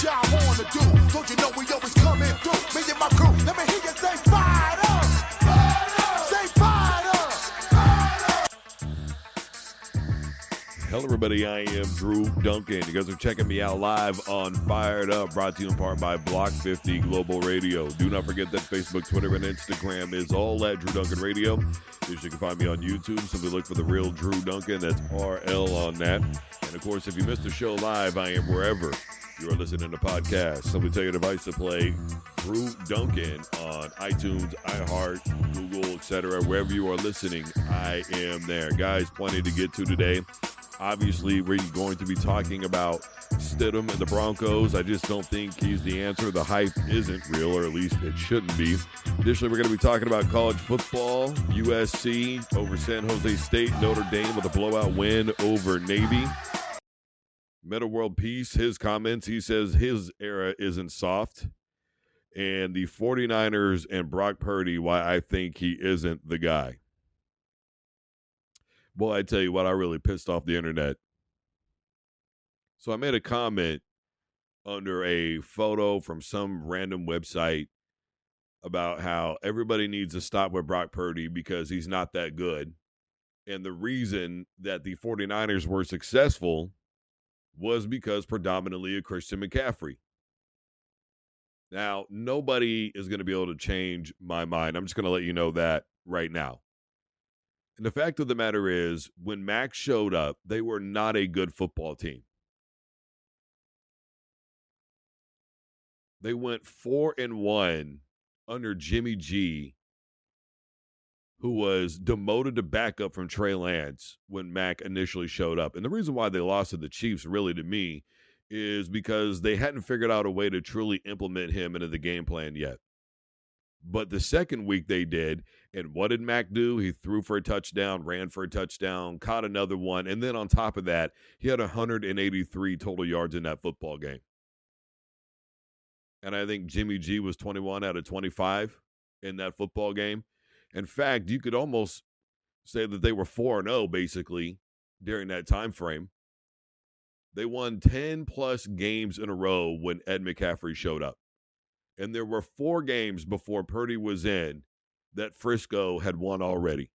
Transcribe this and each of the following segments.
y'all wanna do? Don't you know we always coming through? Me and my crew, let me hear you say fired up. Fired up. Say fired up. Fired up. Hello, everybody. I am Drew Duncan. You guys are checking me out live on Fired Up, brought to you in part by Block 50 Global Radio. Do not forget that Facebook, Twitter, and Instagram is all at Drew Duncan Radio. You can find me on YouTube. Simply look for The Real Drew Duncan. That's RL on that. And, of course, if you missed the show live, I am wherever you are listening to podcasts. Simply tell your device to play Drew Duncan on iTunes, iHeart, Google, etc. Wherever you are listening, I am there. Guys, plenty to get to today. Obviously, we're going to be talking about Stidham and the Broncos. I just don't think he's the answer. The hype isn't real, or at least it shouldn't be. Additionally, we're going to be talking about college football, USC over San Jose State, Notre Dame with a blowout win over Navy. Metta World Peace, his comments, he says his era isn't soft. And the 49ers and Brock Purdy, why I think he isn't the guy. Boy, I tell you what, I really pissed off the internet. So I made a comment under a photo from some random website about how everybody needs to stop with Brock Purdy because he's not that good. And the reason that the 49ers were successful was because predominantly of Christian McCaffrey. Now, nobody is going to be able to change my mind. I'm just going to let you know that right now. And the fact of the matter is, when Mac showed up, they were not a good football team. They went 4-1 under Jimmy G, who was demoted to backup from Trey Lance when Mac initially showed up. And the reason why they lost to the Chiefs, really, to me, is because they hadn't figured out a way to truly implement him into the game plan yet. But the second week they did, and what did Mac do? He threw for a touchdown, ran for a touchdown, caught another one, and then on top of that, he had 183 total yards in that football game. And I think Jimmy G was 21 out of 25 in that football game. In fact, you could almost say that they were 4-0 basically during that time frame. They won 10-plus games in a row when Ed McCaffrey showed up. And there were 4 games before Purdy was in that Frisco had won already.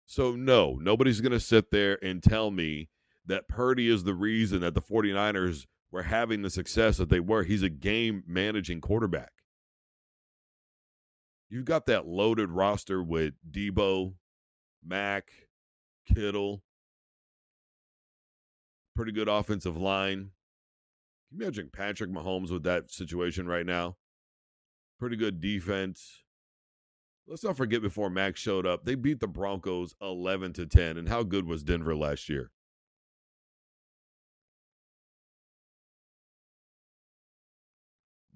So, no, nobody's going to sit there and tell me that Purdy is the reason that the 49ers were having the success that they were. He's a game-managing quarterback. You've got that loaded roster with Debo, Mac, Kittle, pretty good offensive line. Can you imagine Patrick Mahomes with that situation right now? Pretty good defense. Let's not forget before Mac showed up, they beat the Broncos 11-10. And how good was Denver last year?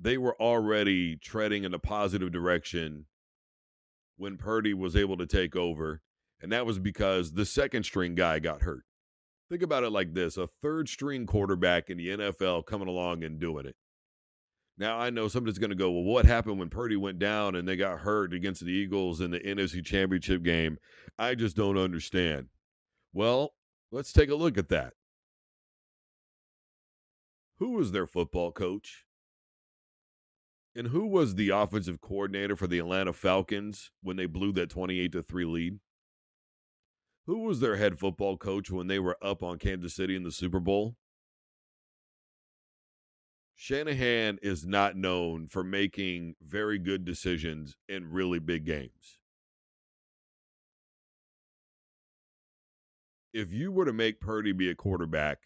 They were already treading in a positive direction when Purdy was able to take over. And that was because the second-string guy got hurt. Think about it like this, a third-string quarterback in the NFL coming along and doing it. Now, I know somebody's going to go, well, what happened when Purdy went down and they got hurt against the Eagles in the NFC Championship game? I just don't understand. Well, let's take a look at that. Who was their football coach? And who was the offensive coordinator for the Atlanta Falcons when they blew that 28-3 lead? Who was their head football coach when they were up on Kansas City in the Super Bowl? Shanahan is not known for making very good decisions in really big games. If you were to make Purdy be a quarterback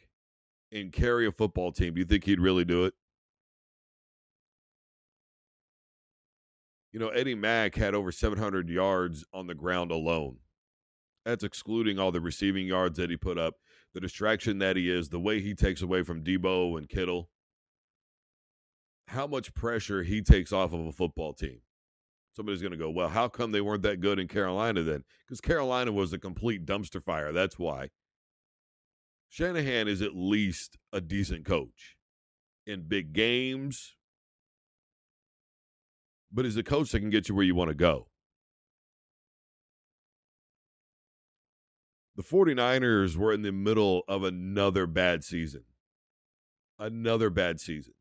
and carry a football team, do you think he'd really do it? You know, Eddie Mack had over 700 yards on the ground alone. That's excluding all the receiving yards that he put up, the distraction that he is, the way he takes away from Debo and Kittle, how much pressure he takes off of a football team. Somebody's going to go, well, how come they weren't that good in Carolina then? Because Carolina was a complete dumpster fire. That's why. Shanahan is at least a decent coach in big games, but he's a coach that can get you where you want to go. The 49ers were in the middle of another bad season. Another bad season.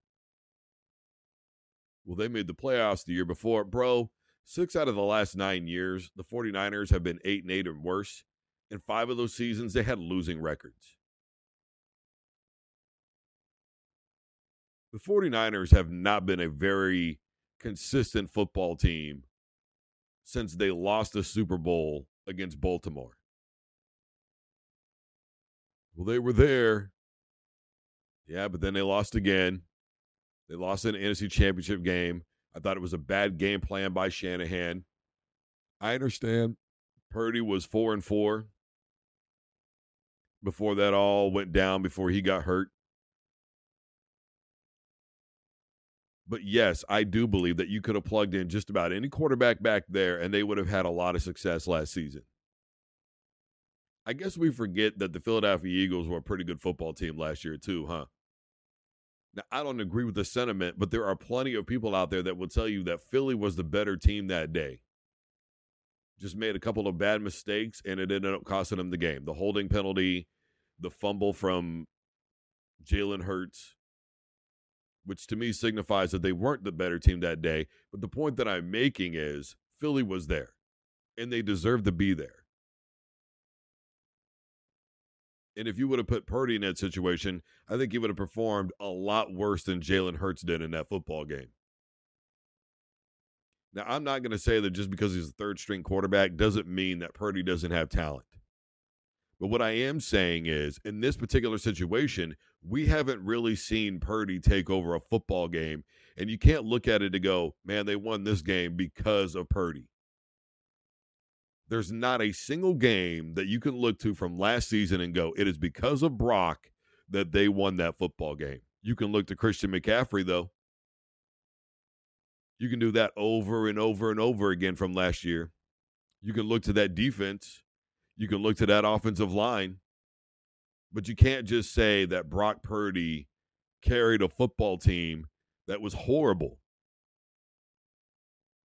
Well, they made the playoffs the year before. Bro, 6 out of the last 9 years, the 49ers have been 8-8 and worse. In 5 of those seasons, they had losing records. The 49ers have not been a very consistent football team since they lost the Super Bowl against Baltimore. Well, they were there. Yeah, but then they lost again. They lost an NFC Championship game. I thought it was a bad game plan by Shanahan. I understand Purdy was 4-4 before that all went down, before he got hurt. But yes, I do believe that you could have plugged in just about any quarterback back there, and they would have had a lot of success last season. I guess we forget that the Philadelphia Eagles were a pretty good football team last year too, huh? Now, I don't agree with the sentiment, but there are plenty of people out there that will tell you that Philly was the better team that day. Just made a couple of bad mistakes, and it ended up costing them the game. The holding penalty, the fumble from Jalen Hurts, which to me signifies that they weren't the better team that day. But the point that I'm making is Philly was there, and they deserved to be there. And if you would have put Purdy in that situation, I think he would have performed a lot worse than Jalen Hurts did in that football game. Now, I'm not going to say that just because he's a third-string quarterback doesn't mean that Purdy doesn't have talent. But what I am saying is, in this particular situation, we haven't really seen Purdy take over a football game. And you can't look at it and go, man, they won this game because of Purdy. There's not a single game that you can look to from last season and go, it is because of Brock that they won that football game. You can look to Christian McCaffrey, though. You can do that over and over and over again from last year. You can look to that defense. You can look to that offensive line. But you can't just say that Brock Purdy carried a football team that was horrible.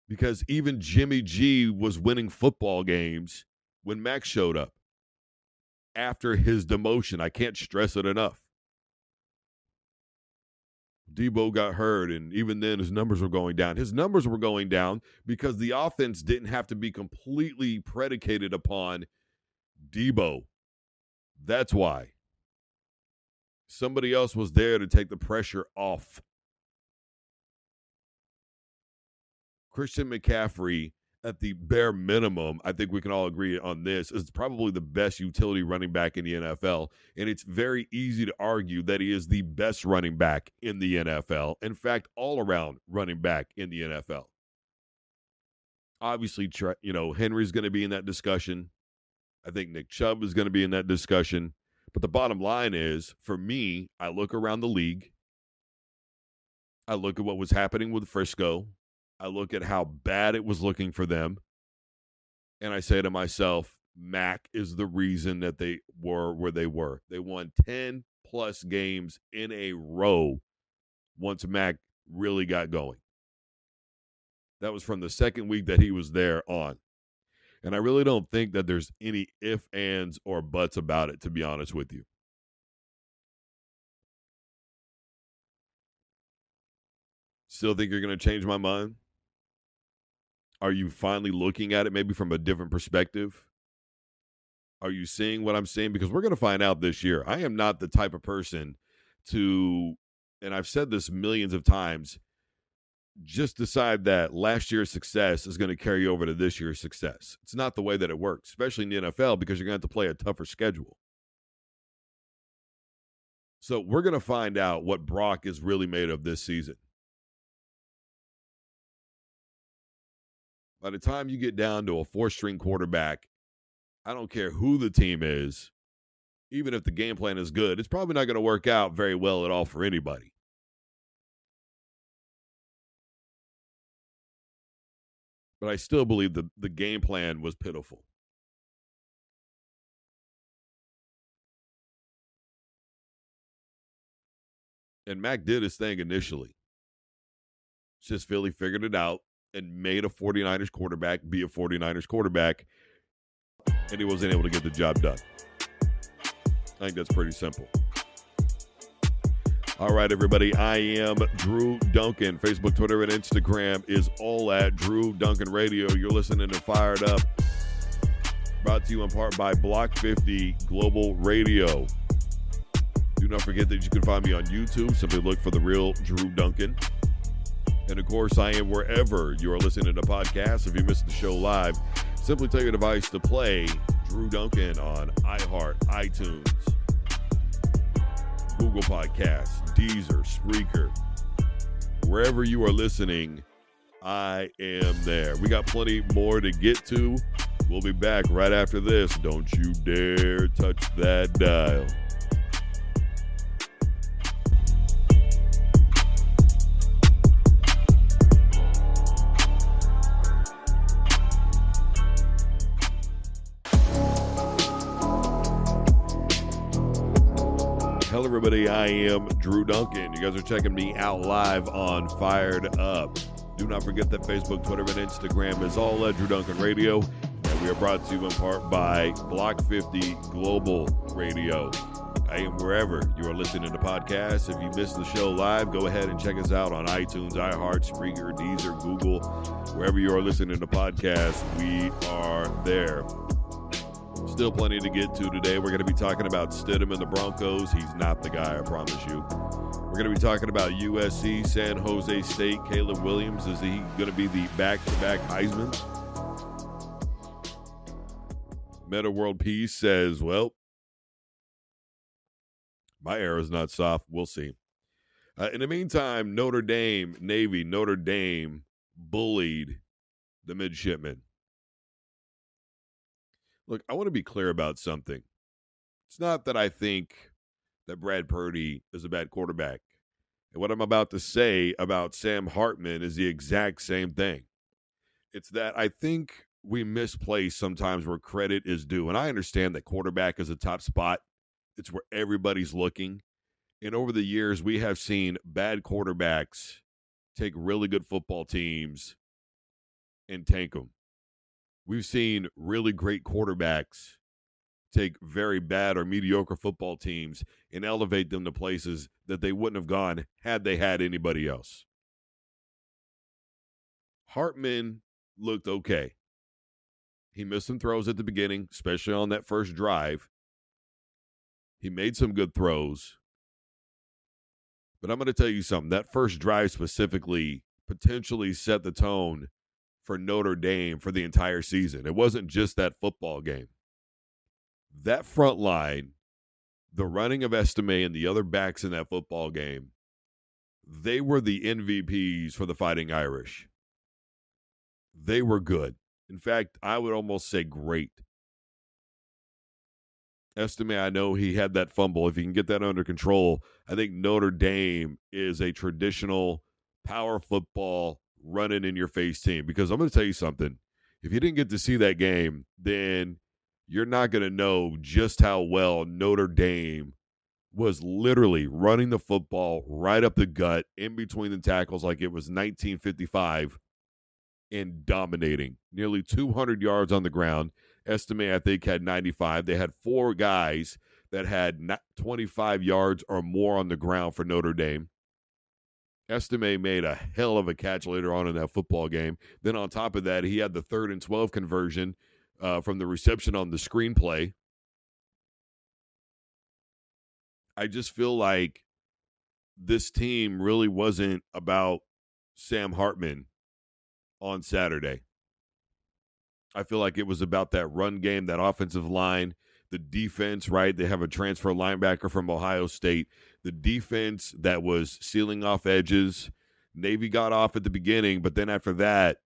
Because even Jimmy G was winning football games when Max showed up after his demotion. I can't stress it enough. Debo got hurt, and even then his numbers were going down. His numbers were going down because the offense didn't have to be completely predicated upon Debo. That's why. Somebody else was there to take the pressure off. Christian McCaffrey, at the bare minimum, I think we can all agree on this, is probably the best utility running back in the NFL. And it's very easy to argue that he is the best running back in the NFL. In fact, all-around running back in the NFL. Obviously, Henry's going to be in that discussion. I think Nick Chubb is going to be in that discussion. But the bottom line is, for me, I look around the league. I look at what was happening with Frisco. I look at how bad it was looking for them, and I say to myself, Mac is the reason that they were where they were. They won 10-plus games in a row once Mac really got going. That was from the second week that he was there on. And I really don't think that there's any ifs, ands, or buts about it, to be honest with you. Still think you're going to change my mind? Are you finally looking at it maybe from a different perspective? Are you seeing what I'm seeing? Because we're going to find out this year. I am not the type of person to, and I've said this millions of times, just decide that last year's success is going to carry over to this year's success. It's not the way that it works, especially in the NFL, because you're going to have to play a tougher schedule. So we're going to find out what Brock is really made of this season. By the time you get down to a 4-string quarterback, I don't care who the team is, even if the game plan is good, it's probably not going to work out very well at all for anybody. But I still believe the game plan was pitiful. And Mac did his thing initially. It's just Philly figured it out and made a 49ers quarterback be a 49ers quarterback, and he wasn't able to get the job done. I think that's pretty simple. All right, everybody. I am Drew Duncan. Facebook, Twitter, and Instagram is all at Drew Duncan Radio. You're listening to Fired Up, brought to you in part by Block 50 Global Radio. Do not forget that you can find me on YouTube. Simply look for The Real Drew Duncan. And, of course, I am wherever you are listening to podcasts. If you missed the show live, simply tell your device to play Drew Duncan on iHeart, iTunes, Google Podcasts, Deezer, Spreaker. Wherever you are listening, I am there. We got plenty more to get to. We'll be back right after this. Don't you dare touch that dial. Hello, everybody. I am Drew Duncan. You guys are checking me out live on Fired Up. Do not forget that Facebook, Twitter, and Instagram is all at Drew Duncan Radio. And we are brought to you in part by Block 50 Global Radio. I am wherever you are listening to podcasts. If you missed the show live, go ahead and check us out on iTunes, iHeart, Spreaker, Deezer, Google. Wherever you are listening to podcasts, we are there. Still plenty to get to today. We're going to be talking about Stidham and the Broncos. He's not the guy, I promise you. We're going to be talking about USC, San Jose State. Caleb Williams, is he going to be the back-to-back Heisman? Metta World Peace says, well, my arrow's not soft. We'll see. In the meantime, Notre Dame bullied the midshipmen. Look, I want to be clear about something. It's not that I think that Brad Purdy is a bad quarterback. And what I'm about to say about Sam Hartman is the exact same thing. It's that I think we misplace sometimes where credit is due. And I understand that quarterback is a top spot. It's where everybody's looking. And over the years, we have seen bad quarterbacks take really good football teams and tank them. We've seen really great quarterbacks take very bad or mediocre football teams and elevate them to places that they wouldn't have gone had they had anybody else. Hartman looked okay. He missed some throws at the beginning, especially on that first drive. He made some good throws. But I'm going to tell you something. That first drive specifically potentially set the tone for Notre Dame for the entire season. It wasn't just that football game. That front line, the running of Estime and the other backs in that football game, they were the MVPs for the Fighting Irish. They were good. In fact, I would almost say great. Estime, I know he had that fumble. If he can get that under control, I think Notre Dame is a traditional power football running in your face team. Because I'm going to tell you something. If you didn't get to see that game, then you're not going to know just how well Notre Dame was literally running the football right up the gut in between the tackles like it was 1955 and dominating. Nearly 200 yards on the ground. Estime, I think, had 95. They had four guys that had 25 yards or more on the ground for Notre Dame. Estime made a hell of a catch later on in that football game. Then on top of that, he had the 3rd and 12 conversion from the reception on the screenplay. I just feel like this team really wasn't about Sam Hartman on Saturday. I feel like it was about that run game, that offensive line, the defense, right? They have a transfer linebacker from Ohio State. The defense that was sealing off edges. Navy got off at the beginning, but then after that,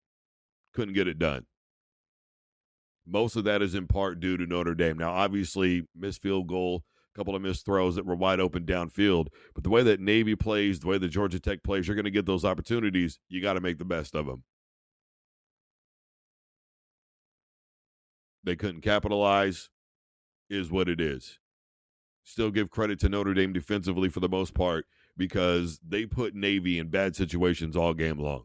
couldn't get it done. Most of that is in part due to Notre Dame. Now, obviously, missed field goal, a couple of missed throws that were wide open downfield. But the way that Navy plays, the way that Georgia Tech plays, you're going to get those opportunities. You got to make the best of them. They couldn't capitalize, is what it is. Still give credit to Notre Dame defensively for the most part because they put Navy in bad situations all game long.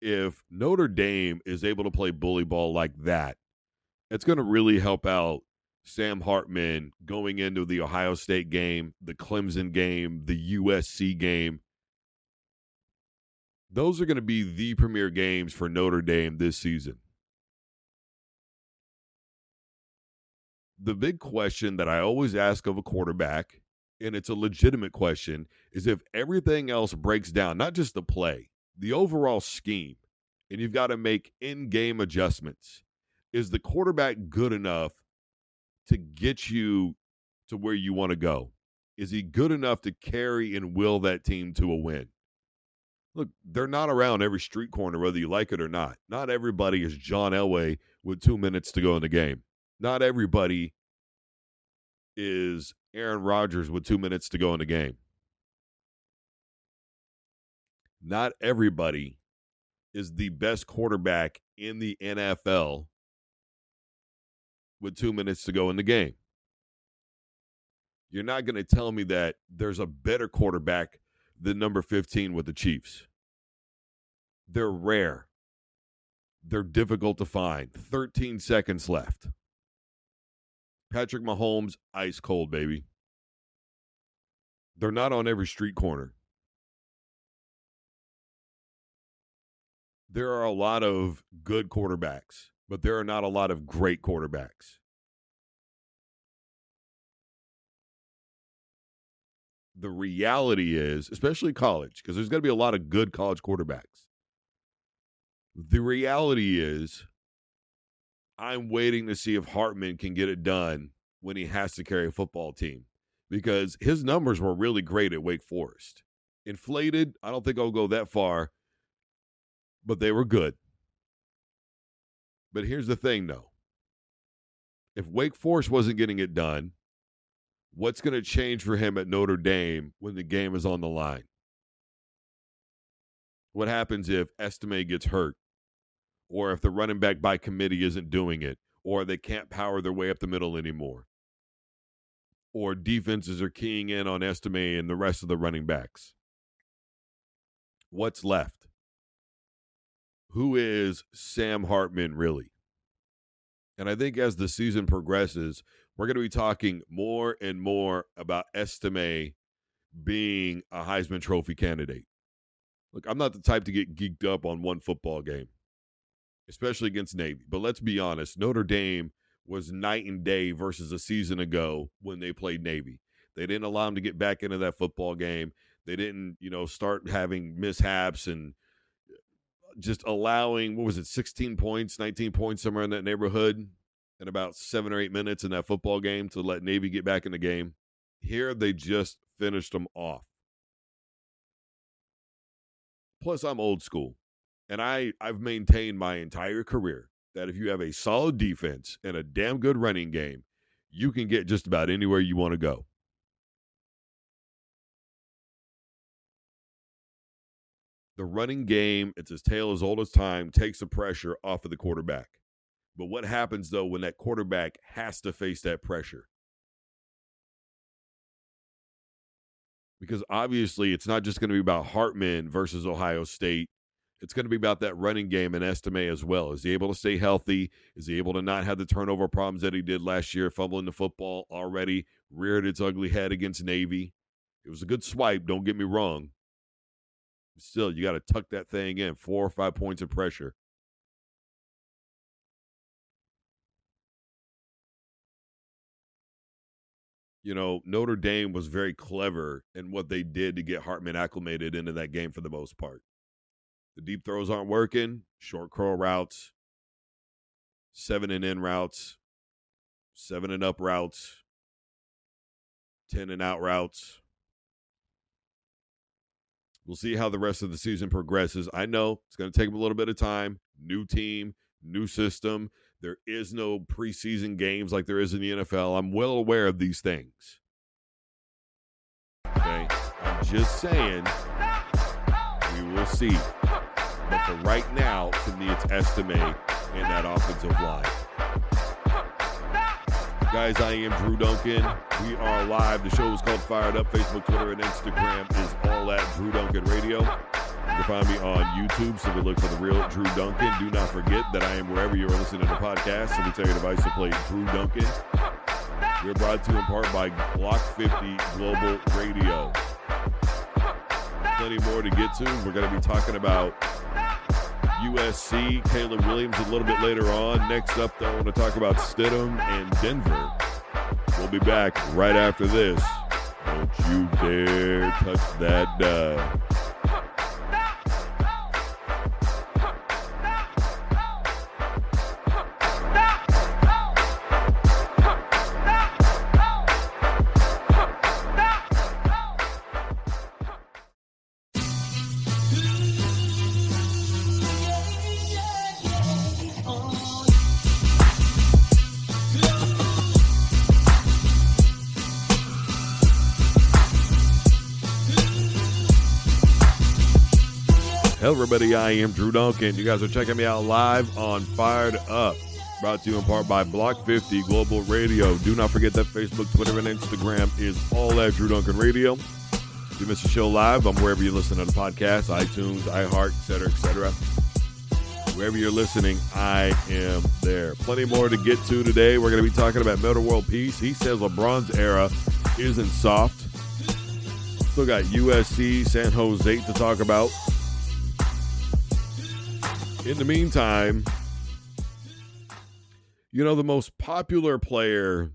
If Notre Dame is able to play bully ball like that, it's going to really help out Sam Hartman going into the Ohio State game, the Clemson game, the USC game. Those are going to be the premier games for Notre Dame this season. The big question that I always ask of a quarterback, and it's a legitimate question, is if everything else breaks down, not just the play, the overall scheme, and you've got to make in-game adjustments, is the quarterback good enough to get you to where you want to go? Is he good enough to carry and will that team to a win? Look, they're not around every street corner, whether you like it or not. Not everybody is John Elway with 2 minutes to go in the game. Not everybody is Aaron Rodgers with 2 minutes to go in the game. Not everybody is the best quarterback in the NFL with 2 minutes to go in the game. You're not going to tell me that there's a better quarterback than number 15 with the Chiefs. They're rare. They're difficult to find. 13 seconds left. Patrick Mahomes, ice cold, baby. They're not on every street corner. There are a lot of good quarterbacks, but there are not a lot of great quarterbacks. The reality is, especially college, because there's going to be a lot of good college quarterbacks. The reality is, I'm waiting to see if Hartman can get it done when he has to carry a football team, because his numbers were really great at Wake Forest. Inflated, I don't think I'll go that far, but they were good. But here's the thing, though. If Wake Forest wasn't getting it done, what's going to change for him at Notre Dame when the game is on the line? What happens if Estime gets hurt? Or if the running back by committee isn't doing it? Or they can't power their way up the middle anymore? Or defenses are keying in on Estime and the rest of the running backs? What's left? Who is Sam Hartman really? And I think as the season progresses, we're going to be talking more and more about Estime being a Heisman Trophy candidate. Look, I'm not the type to get geeked up on one football game, especially against Navy. But let's be honest, Notre Dame was night and day versus a season ago when they played Navy. They didn't allow them to get back into that football game. They didn't, start having mishaps and just allowing, 16 points, 19 points, somewhere in that neighborhood in about 7 or 8 minutes in that football game to let Navy get back in the game. Here, they just finished them off. Plus, I'm old school, and I've maintained my entire career that if you have a solid defense and a damn good running game, you can get just about anywhere you want to go. The running game, it's as tale as old as time, takes the pressure off of the quarterback. But what happens, though, when that quarterback has to face that pressure? Because obviously it's not just going to be about Hartman versus Ohio State. It's going to be about that running game and Estime as well. Is he able to stay healthy? Is he able to not have the turnover problems that he did last year, fumbling the football already, reared its ugly head against Navy? It was a good swipe, don't get me wrong. Still, you got to tuck that thing in, 4 or 5 points of pressure. Notre Dame was very clever in what they did to get Hartman acclimated into that game for the most part. The deep throws aren't working, short curl routes, 7 and in routes, 7 and up routes, 10 and out routes. We'll see how the rest of the season progresses. I know it's going to take them a little bit of time. New team, new system. There is no preseason games like there is in the NFL. I'm well aware of these things. Okay? I'm just saying we will see. But for right now, to me, it's Estime in that offensive line. Guys, I am Drew Duncan. We are live. The show is called Fired Up. Facebook, Twitter, and Instagram is all at Drew Duncan Radio. You can find me on YouTube, so look for the real Drew Duncan. Do not forget that I am wherever you're listening to podcasts. So we tell your device to play Drew Duncan. We're brought to you in part by Block 50 Global Radio. Plenty more to get to. We're going to be talking about USC, Caleb Williams a little bit later on. Next up, though, I want to talk about Stidham and Denver. We'll be back right after this. Don't you dare touch that dial. Hello, everybody. I am Drew Duncan. You guys are checking me out live on Fired Up. Brought to you in part by Block 50 Global Radio. Do not forget that Facebook, Twitter, and Instagram is all at Drew Duncan Radio. If you miss the show live, I'm wherever you listen to the podcast, iTunes, iHeart, etc., etc. Wherever you're listening, I am there. Plenty more to get to today. We're going to be talking about Metta World Peace. He says LeBron's era isn't soft. Still got USC, San Jose to talk about. In the meantime, you know, the most popular player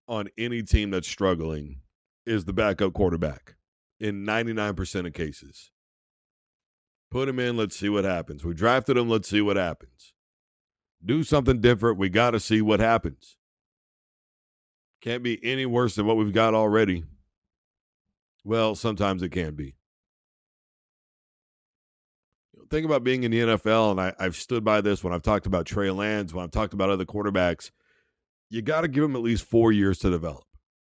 on any team that's struggling is the backup quarterback in 99% of cases. Put him in, let's see what happens. We drafted him, let's see what happens. Do something different, we got to see what happens. Can't be any worse than what we've got already. Well, sometimes it can be. Think about being in the NFL, and I've stood by this when I've talked about Trey Lance, when I've talked about other quarterbacks. You got to give them at least 4 years to develop.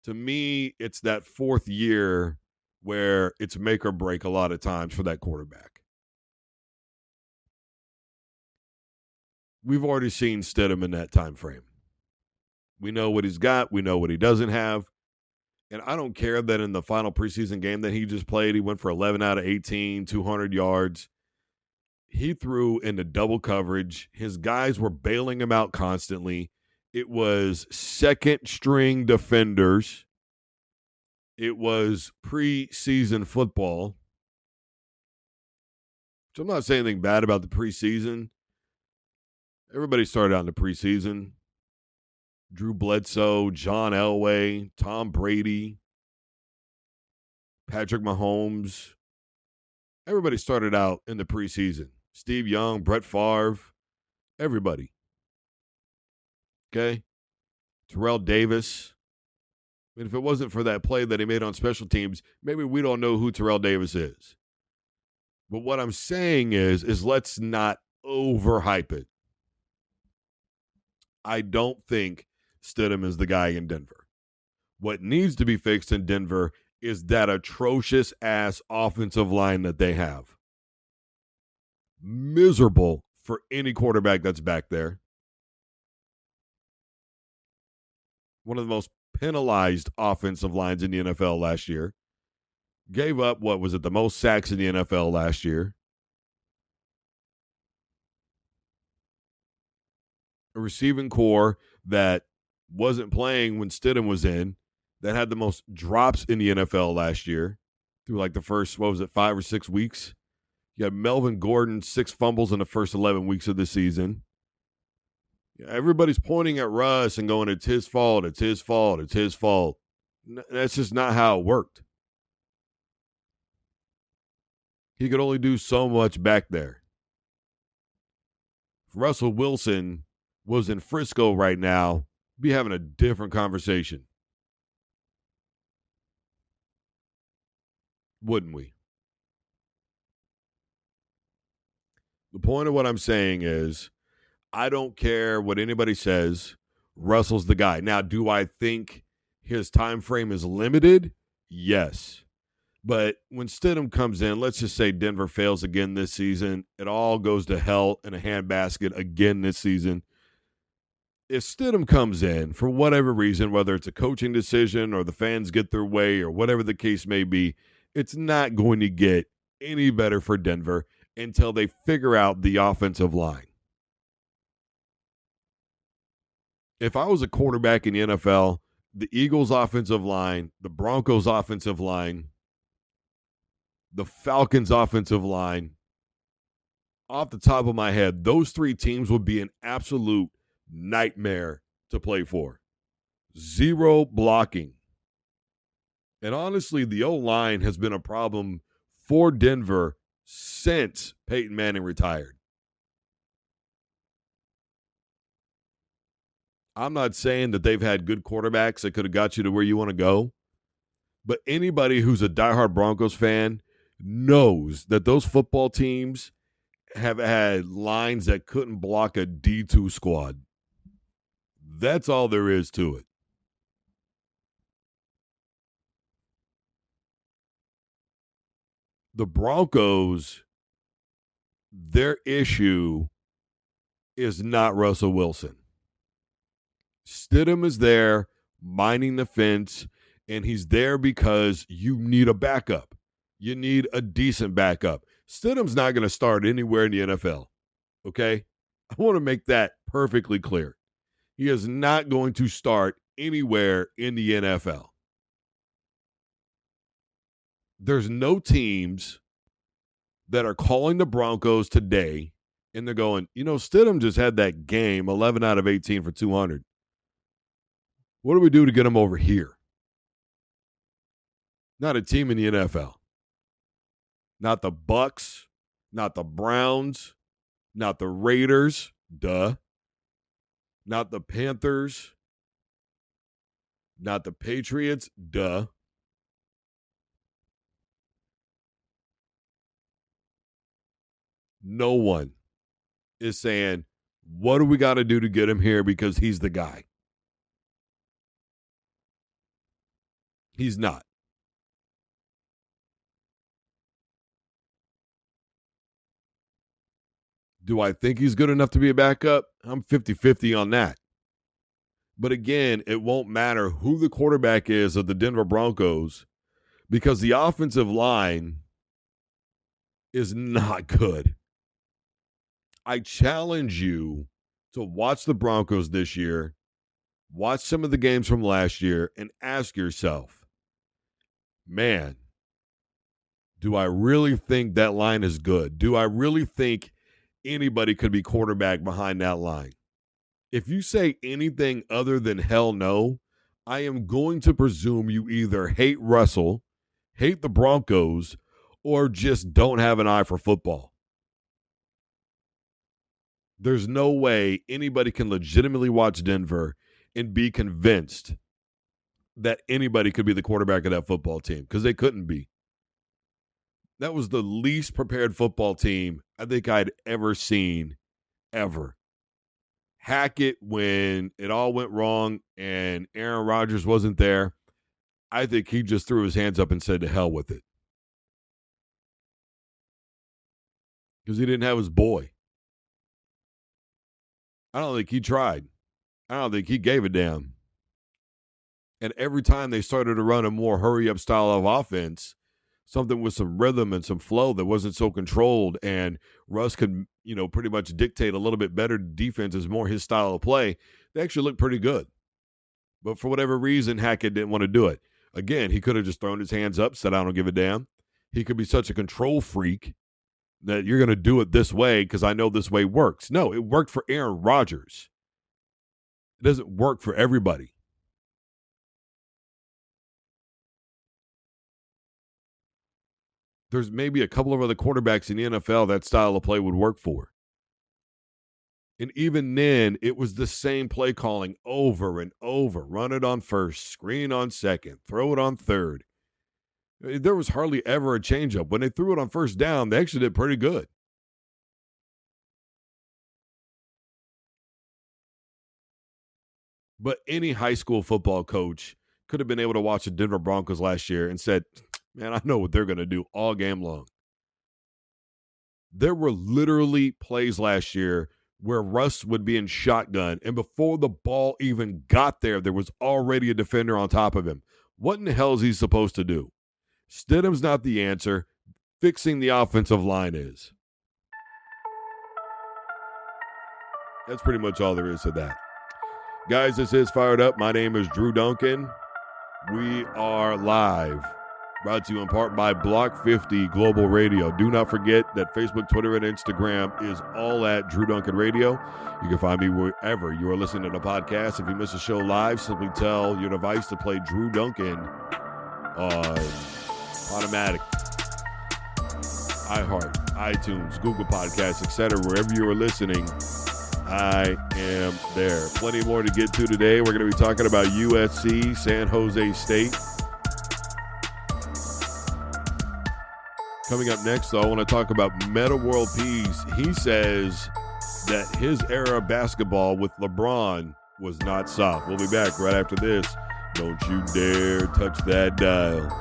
To me, it's that fourth year where it's make or break a lot of times for that quarterback. We've already seen Stidham in that time frame. We know what he's got. We know what he doesn't have. And I don't care that in the final preseason game that he just played, he went for 11 out of 18, 200 yards. He threw into double coverage. His guys were bailing him out constantly. It was second-string defenders. It was preseason football. So I'm not saying anything bad about the preseason. Everybody started out in the preseason. Drew Bledsoe, John Elway, Tom Brady, Patrick Mahomes. Everybody started out in the preseason. Steve Young, Brett Favre, everybody. Okay? Terrell Davis. I mean, if it wasn't for that play that he made on special teams, maybe we don't know who Terrell Davis is. But what I'm saying is let's not overhype it. I don't think Stidham is the guy in Denver. What needs to be fixed in Denver is that atrocious-ass offensive line that they have. Miserable for any quarterback that's back there. One of the most penalized offensive lines in the NFL last year. Gave up, the most sacks in the NFL last year. A receiving core that wasn't playing when Stidham was in, that had the most drops in the NFL last year through like the first, 5 or 6 weeks. You had Melvin Gordon, 6 fumbles in the first 11 weeks of the season. Everybody's pointing at Russ and going, it's his fault, it's his fault, it's his fault. That's just not how it worked. He could only do so much back there. If Russell Wilson was in Frisco right now, we'd be having a different conversation. Wouldn't we? The point of what I'm saying is, I don't care what anybody says. Russell's the guy. Now, do I think his time frame is limited? Yes. But when Stidham comes in, let's just say Denver fails again this season. It all goes to hell in a handbasket again this season. If Stidham comes in, for whatever reason, whether it's a coaching decision or the fans get their way or whatever the case may be, it's not going to get any better for Denver until they figure out the offensive line. If I was a quarterback in the NFL the Eagles' offensive line, the Broncos' offensive line, the Falcons' offensive line, off the top of my head, those three teams would be an absolute nightmare to play for. Zero blocking. And honestly, the O-line has been a problem for Denver since Peyton Manning retired. I'm not saying that they've had good quarterbacks that could have got you to where you want to go, but anybody who's a diehard Broncos fan knows that those football teams have had lines that couldn't block a D2 squad. That's all there is to it. The Broncos, their issue is not Russell Wilson. Stidham is there minding the fence, and he's there because you need a backup. You need a decent backup. Stidham's not going to start anywhere in the NFL, okay? I want to make that perfectly clear. He is not going to start anywhere in the NFL. There's no teams that are calling the Broncos today, and they're going, Stidham just had that game, 11 out of 18 for 200. What do we do to get him over here? Not a team in the NFL. Not the Bucks, not the Browns, not the Raiders, duh. Not the Panthers, not the Patriots, duh. No one is saying, what do we got to do to get him here because he's the guy? He's not. Do I think he's good enough to be a backup? I'm 50-50 on that. But again, it won't matter who the quarterback is of the Denver Broncos because the offensive line is not good. I challenge you to watch the Broncos this year, watch some of the games from last year, and ask yourself, man, do I really think that line is good? Do I really think anybody could be quarterback behind that line? If you say anything other than hell no, I am going to presume you either hate Russell, hate the Broncos, or just don't have an eye for football. There's no way anybody can legitimately watch Denver and be convinced that anybody could be the quarterback of that football team, because they couldn't be. That was the least prepared football team I think I'd ever seen, ever. Hackett, when it all went wrong and Aaron Rodgers wasn't there, I think he just threw his hands up and said to hell with it. Because he didn't have his boy. I don't think he tried. I don't think he gave a damn. And every time they started to run a more hurry-up style of offense, something with some rhythm and some flow that wasn't so controlled, and Russ could, pretty much dictate a little bit better defense is more his style of play, they actually looked pretty good. But for whatever reason, Hackett didn't want to do it. Again, he could have just thrown his hands up, said, I don't give a damn. He could be such a control freak that you're going to do it this way because I know this way works. No, it worked for Aaron Rodgers. It doesn't work for everybody. There's maybe a couple of other quarterbacks in the NFL that style of play would work for. And even then, it was the same play calling over and over. Run it on first, screen on second, throw it on third. There was hardly ever a changeup. When they threw it on first down, they actually did pretty good. But any high school football coach could have been able to watch the Denver Broncos last year and said, man, I know what they're going to do all game long. There were literally plays last year where Russ would be in shotgun, and before the ball even got there, there was already a defender on top of him. What in the hell is he supposed to do? Stidham's not the answer. Fixing the offensive line is. That's pretty much all there is to that. Guys, this is Fired Up. My name is Drew Duncan. We are live. Brought to you in part by Block 50 Global Radio. Do not forget that Facebook, Twitter, and Instagram is all at Drew Duncan Radio. You can find me wherever you are listening to podcast. If you miss a show live, simply tell your device to play Drew Duncan on automatic, iHeart, iTunes, Google Podcasts, etc. Wherever you are listening, I am there. Plenty more to get to today. We're going to be talking about USC, San Jose State. Coming up next, though, I want to talk about Metta World Peace. He says that his era of basketball with LeBron was not soft. We'll be back right after this. Don't you dare touch that dial.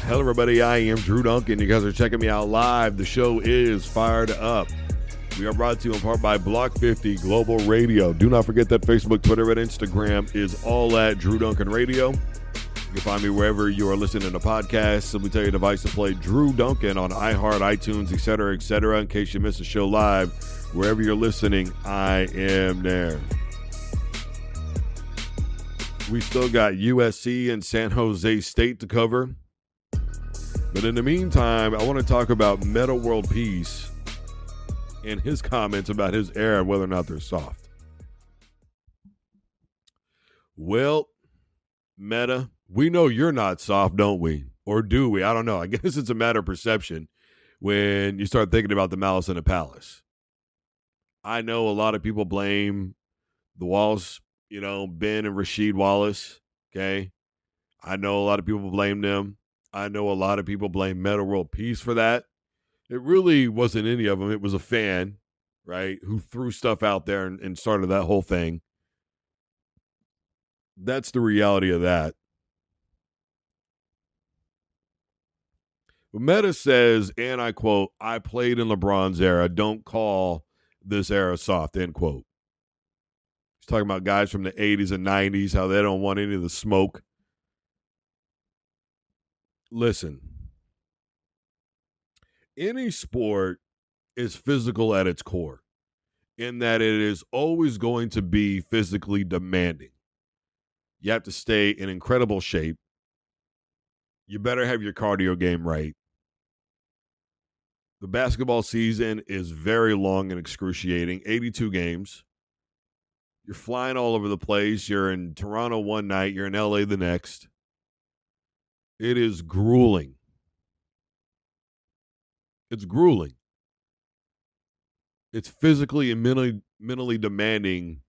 Hello, everybody. I am Drew Duncan. You guys are checking me out live. The show is Fired Up. We are brought to you in part by Block 50 Global Radio. Do not forget that Facebook, Twitter, and Instagram is all at Drew Duncan Radio. You can find me wherever you are listening to podcasts. Simply tell your device to play Drew Duncan on iHeart, iTunes, etc., etc. In case you miss a show live, wherever you're listening, I am there. We still got USC and San Jose State to cover. But in the meantime, I want to talk about Metta World Peace and his comments about his era, whether or not they're soft. Well, Metta, we know you're not soft, don't we? Or do we? I don't know. I guess it's a matter of perception when you start thinking about the Malice in the Palace. I know a lot of people blame the Wallace, Ben and Rasheed Wallace, okay? I know a lot of people blame them. I know a lot of people blame Metta World Peace for that. It really wasn't any of them. It was a fan, right, who threw stuff out there and started that whole thing. That's the reality of that. But Metta says, and I quote, "I played in LeBron's era. Don't call this era soft," end quote. He's talking about guys from the 80s and 90s, how they don't want any of the smoke. Listen, any sport is physical at its core in that it is always going to be physically demanding. You have to stay in incredible shape. You better have your cardio game right. The basketball season is very long and excruciating, 82 games. You're flying all over the place. You're in Toronto one night. You're in LA the next. It is grueling. It's grueling. It's physically and mentally demanding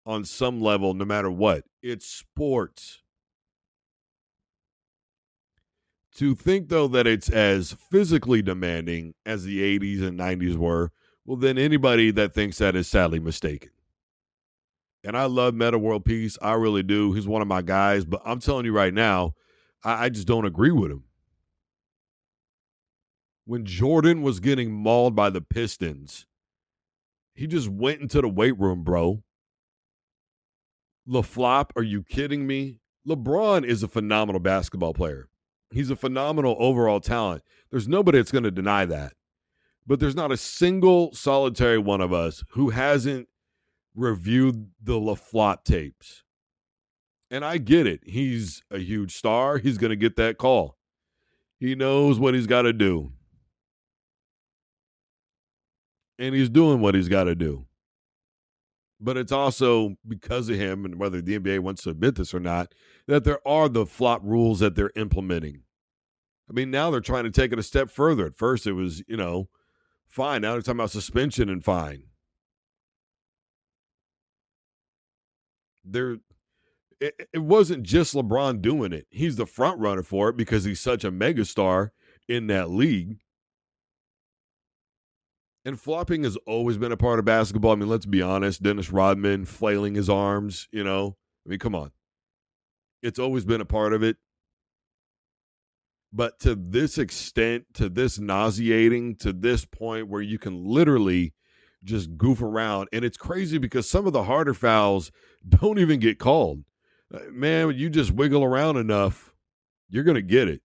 on some level, no matter what. It's sports. To think, though, that it's as physically demanding as the 80s and 90s were, well, then anybody that thinks that is sadly mistaken. And I love Metta World Peace. I really do. He's one of my guys. But I'm telling you right now, I just don't agree with him. When Jordan was getting mauled by the Pistons, he just went into the weight room, bro. LaFlop, are you kidding me? LeBron is a phenomenal basketball player. He's a phenomenal overall talent. There's nobody that's going to deny that. But there's not a single solitary one of us who hasn't reviewed the LaFlop tapes. And I get it. He's a huge star. He's going to get that call. He knows what he's got to do. And he's doing what he's got to do. But it's also because of him, and whether the NBA wants to admit this or not, that there are the flop rules that they're implementing. I mean, now they're trying to take it a step further. At first it was, fine. Now they're talking about suspension and fine. It wasn't just LeBron doing it. He's the front runner for it because he's such a megastar in that league. And flopping has always been a part of basketball. I mean, let's be honest. Dennis Rodman flailing his arms, I mean, come on. It's always been a part of it. But to this extent, to this nauseating, to this point where you can literally just goof around. And it's crazy because some of the harder fouls don't even get called. Man, when you just wiggle around enough, you're going to get it.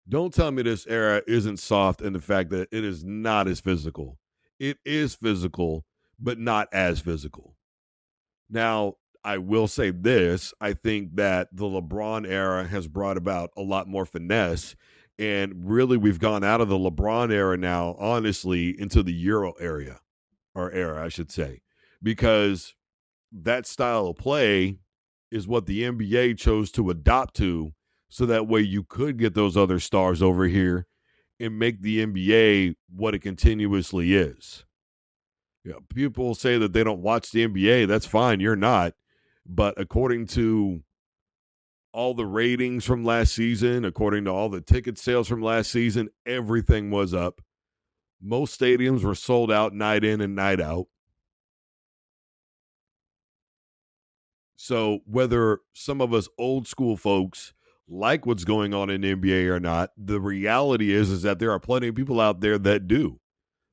Don't tell me this era isn't soft in the fact that it is not as physical. It is physical, but not as physical. Now, I will say this. I think that the LeBron era has brought about a lot more finesse. And really, we've gone out of the LeBron era now, honestly, into the Euro era, I should say, because that style of play is what the NBA chose to adopt to, so that way you could get those other stars over here and make the NBA what it continuously is. Yeah, people say that they don't watch the NBA. That's fine. You're not. But according to all the ratings from last season, according to all the ticket sales from last season, everything was up. Most stadiums were sold out night in and night out. So whether some of us old school folks like what's going on in the NBA or not, the reality is that there are plenty of people out there that do.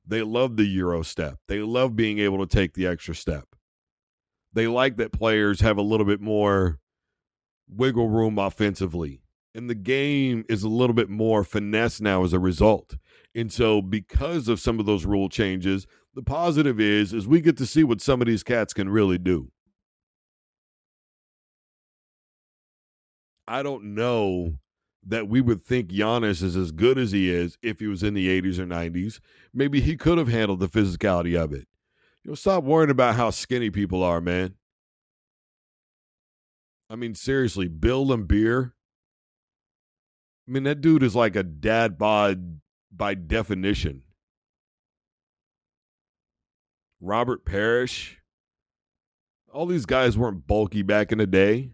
They love the Euro step. They love being able to take the extra step. They like that players have a little bit more wiggle room offensively. And the game is a little bit more finesse now as a result. And so because of some of those rule changes, the positive is we get to see what some of these cats can really do. I don't know that we would think Giannis is as good as he is if he was in the 80s or 90s. Maybe he could have handled the physicality of it. Stop worrying about how skinny people are, man. I mean, seriously, Bill Laimbeer. I mean, that dude is like a dad bod by definition. Robert Parrish. All these guys weren't bulky back in the day.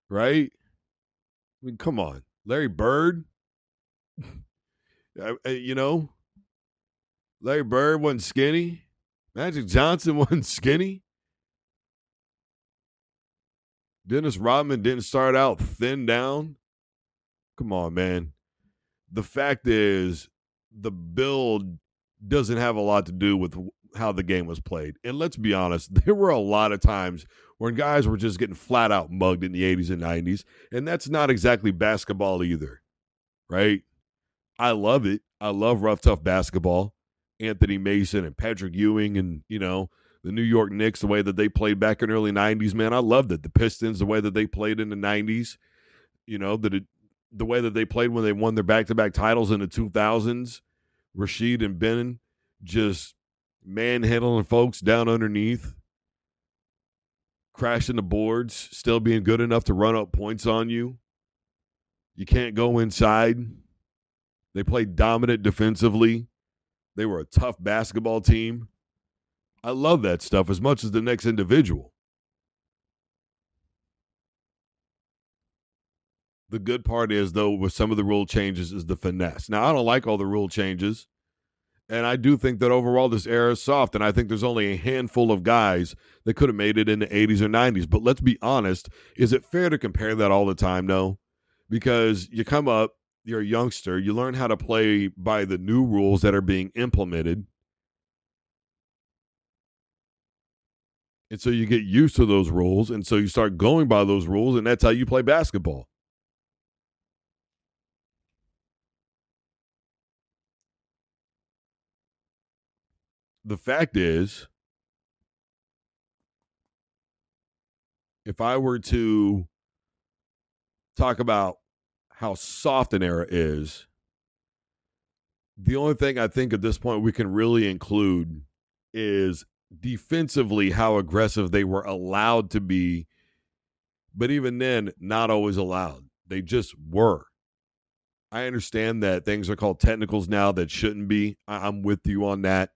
Right? I mean, come on. Larry Bird. Larry Bird wasn't skinny. Magic Johnson wasn't skinny. Dennis Rodman didn't start out thin down. Come on, man. The fact is, the build doesn't have a lot to do with how the game was played. And let's be honest, there were a lot of times when guys were just getting flat out mugged in the 80s and 90s. And that's not exactly basketball either, right? I love it. I love rough, tough basketball. Anthony Mason and Patrick Ewing and, the New York Knicks, the way that they played back in the early 90s, man, I loved it. The Pistons, the way that they played in the 90s, the way that they played when they won their back-to-back titles in the 2000s. Rasheed and Ben just manhandling folks down underneath, crashing the boards, still being good enough to run up points on you. You can't go inside. They played dominant defensively. They were a tough basketball team. I love that stuff as much as the next individual. The good part is, though, with some of the rule changes is the finesse. Now, I don't like all the rule changes, and I do think that overall this era is soft, and I think there's only a handful of guys that could have made it in the 80s or 90s. But let's be honest, is it fair to compare that all the time? No, because you come up, you're a youngster, you learn how to play by the new rules that are being implemented. And so you get used to those rules, and so you start going by those rules, and that's how you play basketball. The fact is, if I were to talk about how soft an era is, the only thing I think at this point we can really include is defensively how aggressive they were allowed to be, but even then, not always allowed. They just were. I understand that things are called technicals now that shouldn't be. I'm with you on that.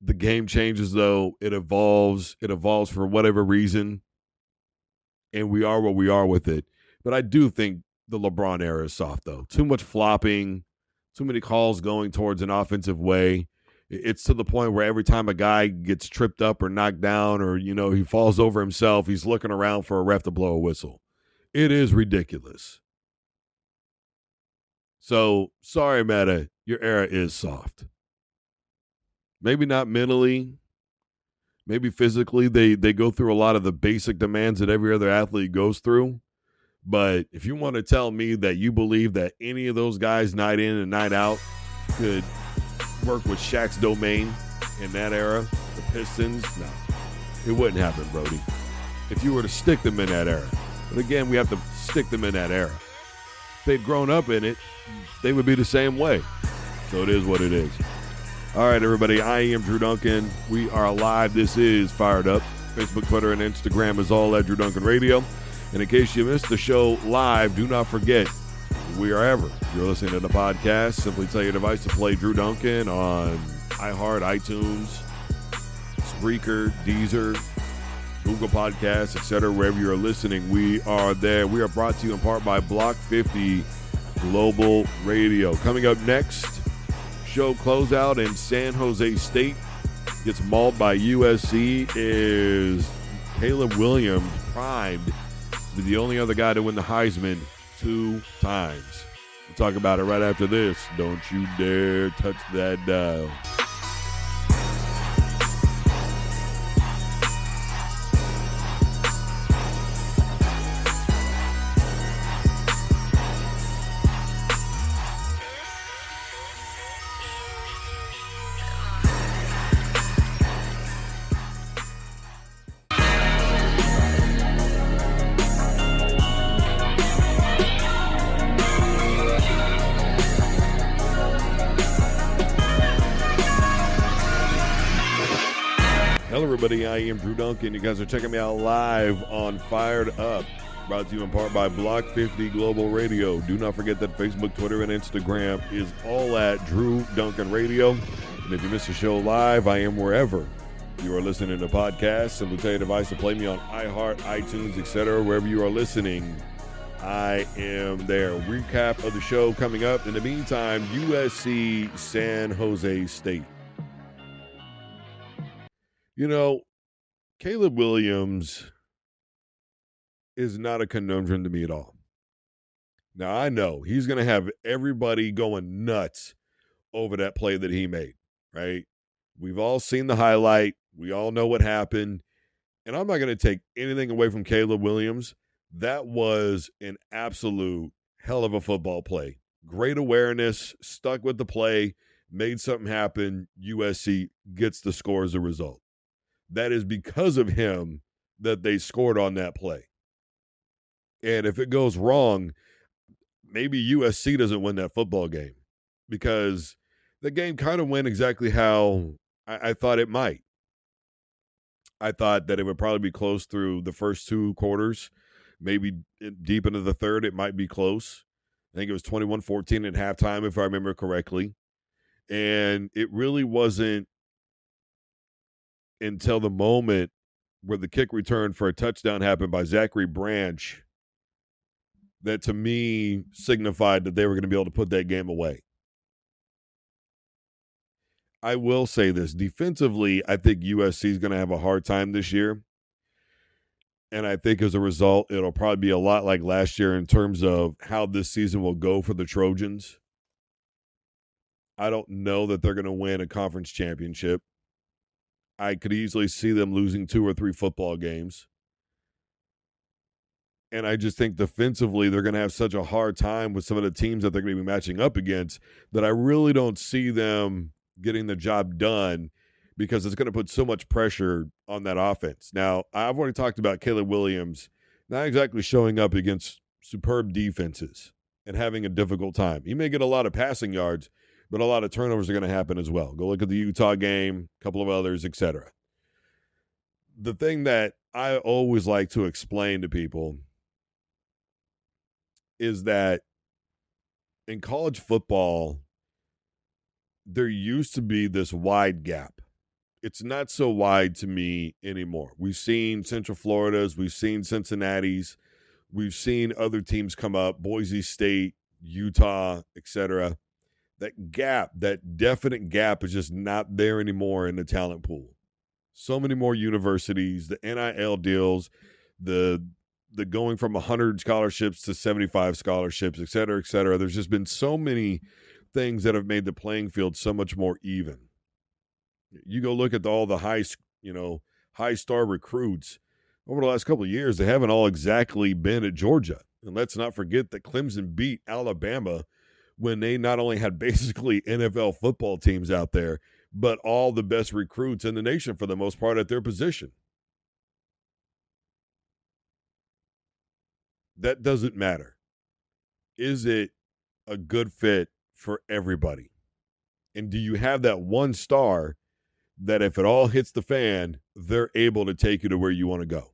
The game changes, though. It evolves. It evolves for whatever reason, and we are what we are with it. But I do think the LeBron era is soft, though. Too much flopping, too many calls going towards an offensive way. It's to the point where every time a guy gets tripped up or knocked down or, he falls over himself, he's looking around for a ref to blow a whistle. It is ridiculous. So, sorry, Metta, your era is soft. Maybe not mentally, maybe physically. They go through a lot of the basic demands that every other athlete goes through. But if you want to tell me that you believe that any of those guys night in and night out could work with Shaq's domain in that era, the Pistons, no. It wouldn't happen, Brody. If you were to stick them in that era. But again, we have to stick them in that era. If they'd grown up in it, they would be the same way. So it is what it is. All right, everybody, I am Drew Duncan. We are live. This is Fired Up. Facebook, Twitter, and Instagram is all at Drew Duncan Radio. And in case you missed the show live, do not forget, wherever you're listening to the podcast, simply tell your device to play Drew Duncan on iHeart, iTunes, Spreaker, Deezer, Google Podcasts, etc. Wherever you're listening, we are there. We are brought to you in part by Block 50 Global Radio. Coming up next, show closeout in San Jose State gets mauled by USC. Is Caleb Williams primed to be the only other guy to win the Heisman 2 times? We'll talk about it right after this. Don't you dare touch that dial. Hello, everybody. I am Drew Duncan. You guys are checking me out live on Fired Up, brought to you in part by Block 50 Global Radio. Do not forget that Facebook, Twitter, and Instagram is all at Drew Duncan Radio. And if you missed the show live, I am wherever you are listening to podcasts. Simply tell your device to play me on iHeart, iTunes, etc. Wherever you are listening, I am there. Recap of the show coming up. In the meantime, USC San Jose State. Caleb Williams is not a conundrum to me at all. Now, I know he's going to have everybody going nuts over that play that he made, right? We've all seen the highlight. We all know what happened. And I'm not going to take anything away from Caleb Williams. That was an absolute hell of a football play. Great awareness, stuck with the play, made something happen. USC gets the score as a result. That is because of him that they scored on that play. And if it goes wrong, maybe USC doesn't win that football game, because the game kind of went exactly how I thought it might. I thought that it would probably be close through the first 2 quarters, maybe deep into the third, it might be close. I think it was 21-14 at halftime, if I remember correctly. And it really wasn't until the moment where the kick return for a touchdown happened by Zachary Branch that, to me, signified that they were going to be able to put that game away. I will say this. Defensively, I think USC is going to have a hard time this year. And I think as a result, it'll probably be a lot like last year in terms of how this season will go for the Trojans. I don't know that they're going to win a conference championship. I could easily see them losing 2 or 3 football games. And I just think defensively they're going to have such a hard time with some of the teams that they're going to be matching up against that I really don't see them getting the job done, because it's going to put so much pressure on that offense. Now, I've already talked about Caleb Williams not exactly showing up against superb defenses and having a difficult time. He may get a lot of passing yards, but a lot of turnovers are going to happen as well. Go look at the Utah game, a couple of others, etc. The thing that I always like to explain to people is that in college football, there used to be this wide gap. It's not so wide to me anymore. We've seen Central Florida's, we've seen Cincinnati's, we've seen other teams come up, Boise State, Utah, etc. That gap, that definite gap is just not there anymore in the talent pool. So many more universities, the NIL deals, the going from 100 scholarships to 75 scholarships, et cetera, et cetera. There's just been so many things that have made the playing field so much more even. You go look at all the high star recruits over the last couple of years. They haven't all exactly been at Georgia. And let's not forget that Clemson beat Alabama when they not only had basically NFL football teams out there, but all the best recruits in the nation for the most part at their position. That doesn't matter. Is it a good fit for everybody? And do you have that one star that if it all hits the fan, they're able to take you to where you want to go?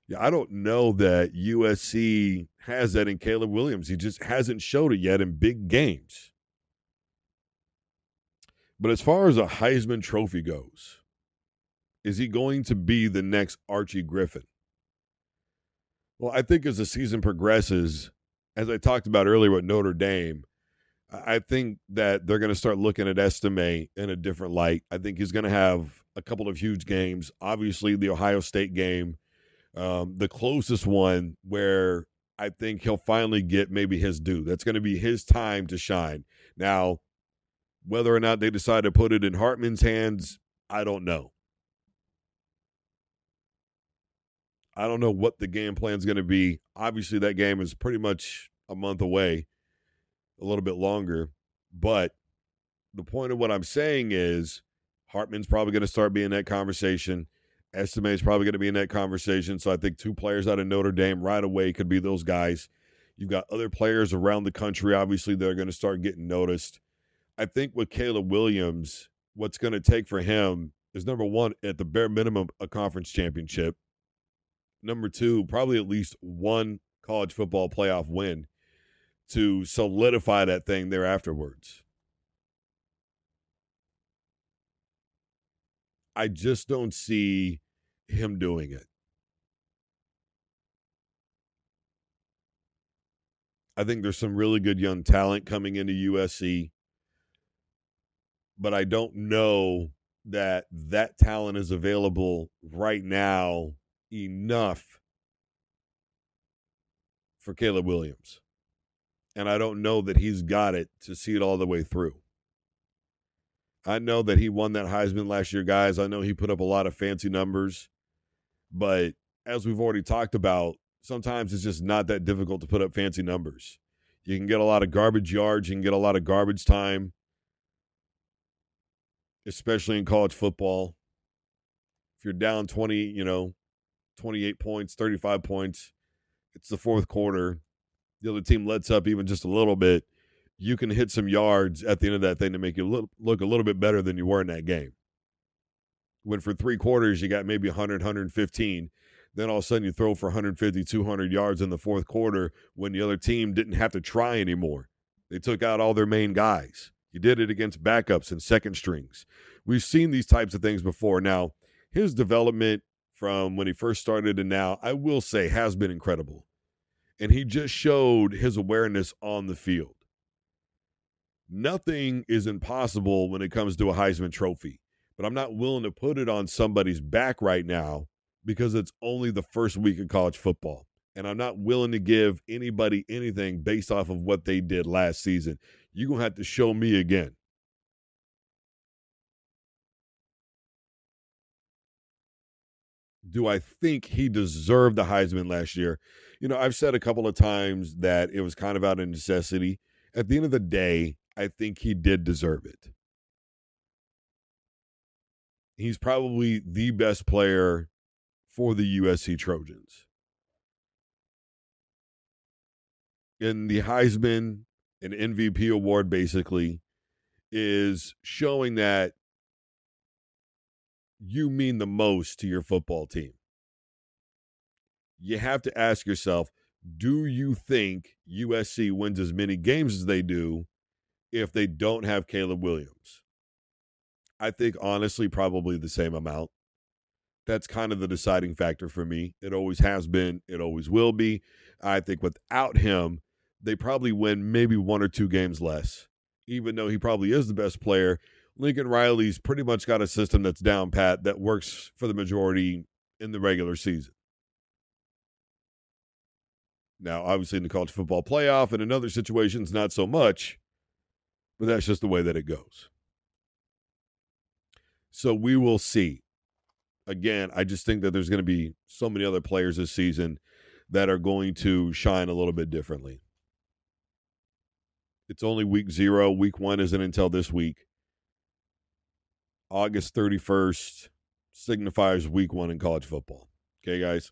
Yeah, I don't know that USC has that in Caleb Williams. He just hasn't showed it yet in big games. But as far as a Heisman Trophy goes, is he going to be the next Archie Griffin? Well, I think as the season progresses, as I talked about earlier with Notre Dame, I think that they're going to start looking at Estime in a different light. I think he's going to have a couple of huge games. Obviously, the Ohio State game, the closest one where I think he'll finally get maybe his due. That's going to be his time to shine. Now, whether or not they decide to put it in Hartman's hands, I don't know. I don't know what the game plan is going to be. Obviously, that game is pretty much a month away, a little bit longer. But the point of what I'm saying is Hartman's probably going to start being in that conversation. Estime is probably going to be in that conversation. So I think two players out of Notre Dame right away could be those guys. You've got other players around the country, obviously, that are going to start getting noticed. I think with Caleb Williams, what's going to take for him is, number one, at the bare minimum, a conference championship. Number two, probably at least one college football playoff win to solidify that thing there afterwards. I just don't see him doing it. I think there's some really good young talent coming into USC, but I don't know that that talent is available right now enough for Caleb Williams. And I don't know that he's got it to see it all the way through. I know that he won that Heisman last year, guys. I know he put up a lot of fancy numbers. But as we've already talked about, sometimes it's just not that difficult to put up fancy numbers. You can get a lot of garbage yards. You can get a lot of garbage time, especially in college football. If you're down 28 points, 35 points, it's the fourth quarter, the other team lets up even just a little bit, you can hit some yards at the end of that thing to make you look a little bit better than you were in that game. When for three quarters you got maybe 100, 115, then all of a sudden you throw for 150, 200 yards in the fourth quarter when the other team didn't have to try anymore. They took out all their main guys. You did it against backups and second strings. We've seen these types of things before. Now, his development from when he first started and now, I will say, has been incredible. And he just showed his awareness on the field. Nothing is impossible when it comes to a Heisman Trophy, but I'm not willing to put it on somebody's back right now because it's only the first week of college football. And I'm not willing to give anybody anything based off of what they did last season. You're going to have to show me again. Do I think he deserved the Heisman last year? I've said a couple of times that it was kind of out of necessity. At the end of the day, I think he did deserve it. He's probably the best player for the USC Trojans. And the Heisman and MVP award basically is showing that you mean the most to your football team. You have to ask yourself, do you think USC wins as many games as they do if they don't have Caleb Williams? I think, honestly, probably the same amount. That's kind of the deciding factor for me. It always has been. It always will be. I think without him, they probably win maybe 1 or 2 games less. Even though he probably is the best player, Lincoln Riley's pretty much got a system that's down pat that works for the majority in the regular season. Now, obviously in the college football playoff and in other situations, not so much, but that's just the way that it goes. So we will see. Again, I just think that there's going to be so many other players this season that are going to shine a little bit differently. It's only week 0. Week 1 isn't until this week. August 31st signifies week 1 in college football. Okay, guys?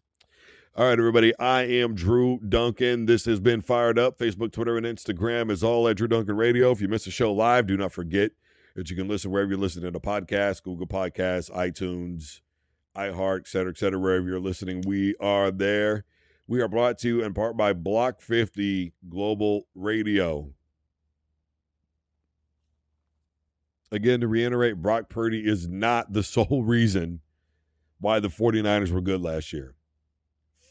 All right, everybody. I am Drew Duncan. This has been Fired Up. Facebook, Twitter, and Instagram is all at Drew Duncan Radio. If you miss a show live, do not forget that you can listen wherever you're listening to podcasts, Google Podcasts, iTunes, iHeart, et cetera, wherever you're listening. We are there. We are brought to you in part by Block 50 Global Radio. Again, to reiterate, Brock Purdy is not the sole reason why the 49ers were good last year.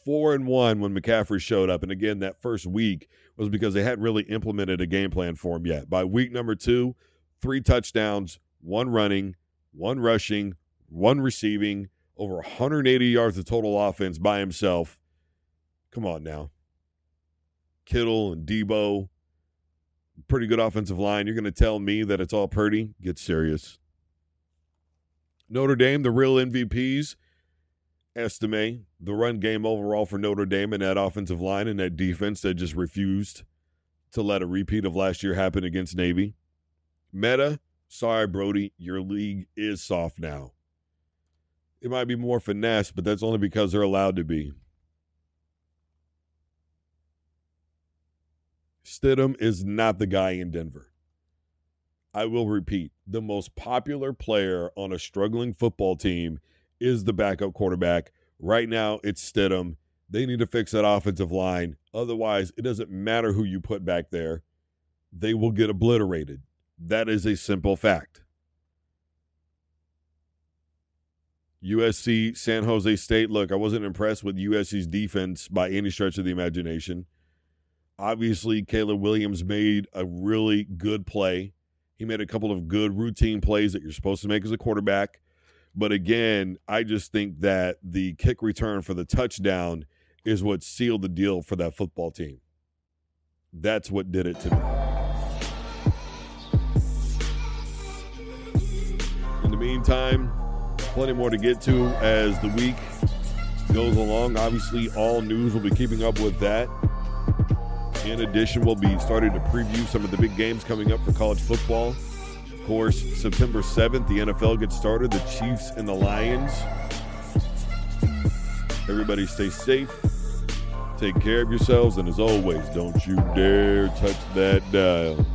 4-1 when McCaffrey showed up. And again, that first week was because they hadn't really implemented a game plan for him yet. By week number 2, 3 touchdowns, 1 running, 1 rushing, 1 receiving, over 180 yards of total offense by himself. Come on now. Kittle and Debo, pretty good offensive line. You're going to tell me that it's all Purdy? Get serious. Notre Dame, the real MVPs. Estime, the run game overall for Notre Dame and that offensive line and that defense that just refused to let a repeat of last year happen against Navy. Metta, sorry, Brody, your league is soft now. It might be more finesse, but that's only because they're allowed to be. Stidham is not the guy in Denver. I will repeat, the most popular player on a struggling football team is the backup quarterback. Right now, it's Stidham. They need to fix that offensive line. Otherwise, it doesn't matter who you put back there. They will get obliterated. That is a simple fact. USC, San Jose State. Look, I wasn't impressed with USC's defense by any stretch of the imagination. Obviously, Caleb Williams made a really good play. He made a couple of good routine plays that you're supposed to make as a quarterback. But again, I just think that the kick return for the touchdown is what sealed the deal for that football team. That's what did it to me. In the meantime, plenty more to get to as the week goes along. Obviously, all news will be keeping up with that. In addition, we'll be starting to preview some of the big games coming up for college football. Of course, September 7th, the NFL gets started, the Chiefs and the Lions. Everybody stay safe, take care of yourselves, and as always, don't you dare touch that dial.